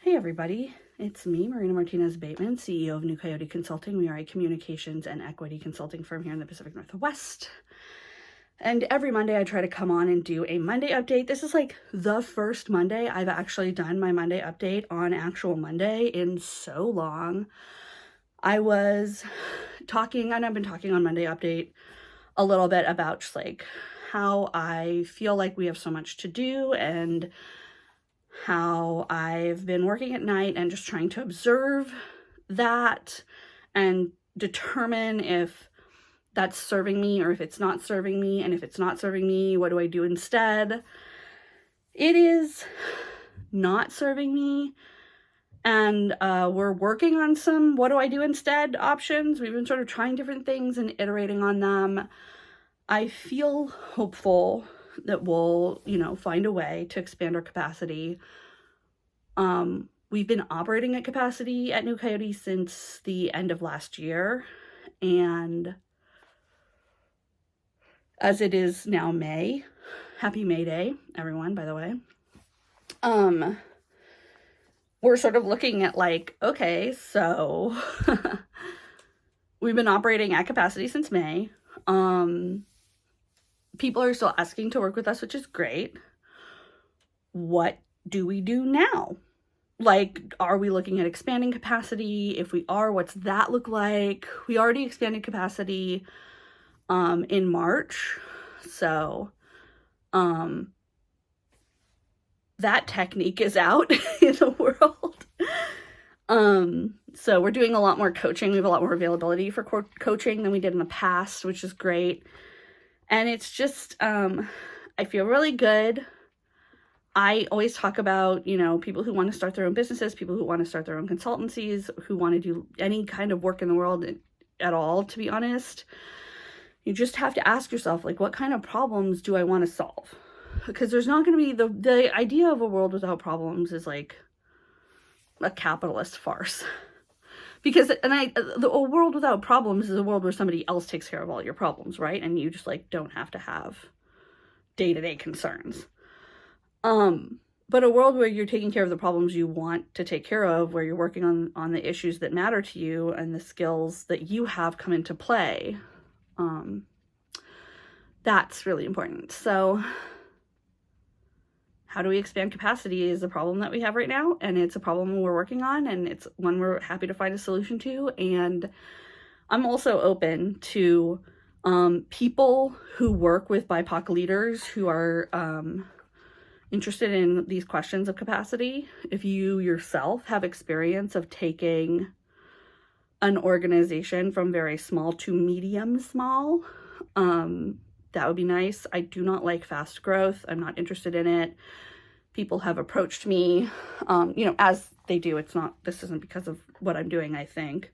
Hey everybody, it's me, Marina Martinez-Bateman, CEO of New Coyote Consulting. We are a communications and equity consulting firm here in the Pacific Northwest. And every Monday I try to come on and do a Monday update. This is like the first Monday I've actually done my Monday update on actual Monday in so long. I was talking, and I've been talking on Monday update a little bit about just like how I feel like we have so much to do and how I've been working at night and just trying to observe that and determine if that's serving me or if it's not serving me. And if it's not serving me, what do I do instead? It is not serving me. And we're working on some what do I do instead options. We've been sort of trying different things and iterating on them. I feel hopeful that we'll, find a way to expand our capacity. We've been operating at capacity at New Coyote since the end of last year. And as it is now May, happy May Day, everyone, by the way. We're sort of looking at like, okay, so we've been operating at capacity since May. People are still asking to work with us, which is great. What do we do now? Like, are we looking at expanding capacity? If we are, what's that look like? We already expanded capacity in March. So that technique is out in the world. So we're doing a lot more coaching. We have a lot more availability for coaching than we did in the past, which is great. And it's just, I feel really good. I always talk about, people who want to start their own businesses, people who want to start their own consultancies, who want to do any kind of work in the world at all, to be honest. You just have to ask yourself, like, what kind of problems do I want to solve? Because there's not going to be, the idea of a world without problems is like a capitalist farce. Because, a world without problems is a world where somebody else takes care of all your problems, right? And you just like don't have to have day-to-day concerns. But a world where you're taking care of the problems you want to take care of, where you're working on the issues that matter to you and the skills that you have come into play, that's really important. So how do we expand capacity is a problem that we have right now, and it's a problem we're working on, and it's one we're happy to find a solution to. And I'm also open to people who work with BIPOC leaders who are interested in these questions of capacity. If you yourself have experience of taking an organization from very small to medium small, that would be nice. I do not like fast growth. I'm not interested in it. People have approached me, as they do. This isn't because of what I'm doing, I think.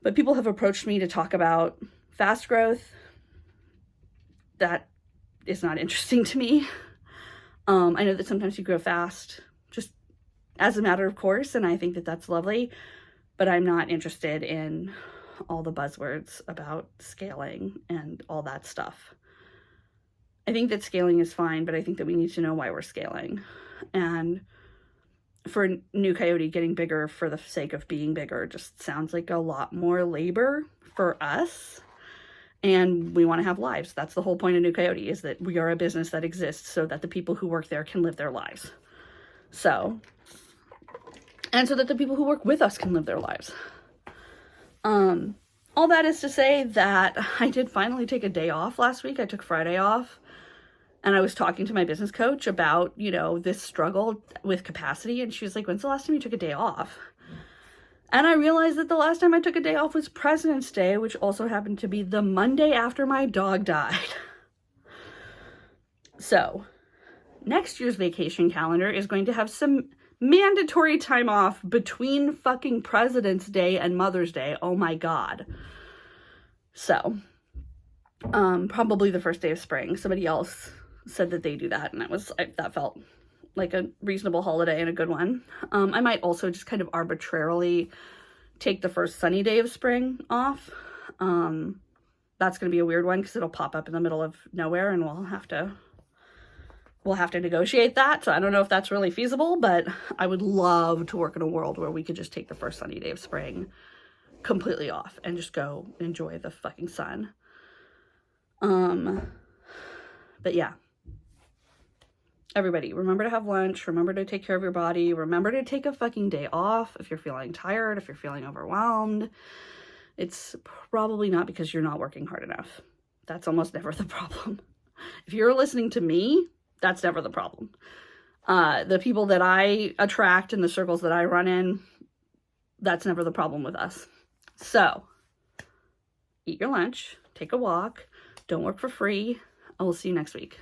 But people have approached me to talk about fast growth. That is not interesting to me. I know that sometimes you grow fast just as a matter of course, and I think that that's lovely, but I'm not interested in all the buzzwords about scaling and all that stuff. I think that scaling is fine, but I think that we need to know why we're scaling. And for New Coyote, getting bigger for the sake of being bigger just sounds like a lot more labor for us. And we want to have lives. That's the whole point of New Coyote, is that we are a business that exists so that the people who work there can live their lives. So that the people who work with us can live their lives. All that is to say that I did finally take a day off last week. I took Friday off, and I was talking to my business coach about, this struggle with capacity. And she was like, when's the last time you took a day off? And I realized that the last time I took a day off was President's Day, which also happened to be the Monday after my dog died. So next year's vacation calendar is going to have some mandatory time off between fucking President's Day and Mother's Day. Oh my God. So, probably the first day of spring. Somebody else said that they do that, and that felt like a reasonable holiday and a good one. I might also just kind of arbitrarily take the first sunny day of spring off. That's going to be a weird one because it'll pop up in the middle of nowhere and we'll have to we'll have to negotiate that. So I don't know if that's really feasible, but I would love to work in a world where we could just take the first sunny day of spring completely off and just go enjoy the fucking sun. But yeah. Everybody, remember to have lunch. Remember to take care of your body. Remember to take a fucking day off if you're feeling tired, if you're feeling overwhelmed. It's probably not because you're not working hard enough. That's almost never the problem. If you're listening to me, that's never the problem. The people that I attract and the circles that I run in, that's never the problem with us. So, eat your lunch, take a walk, don't work for free. I will see you next week.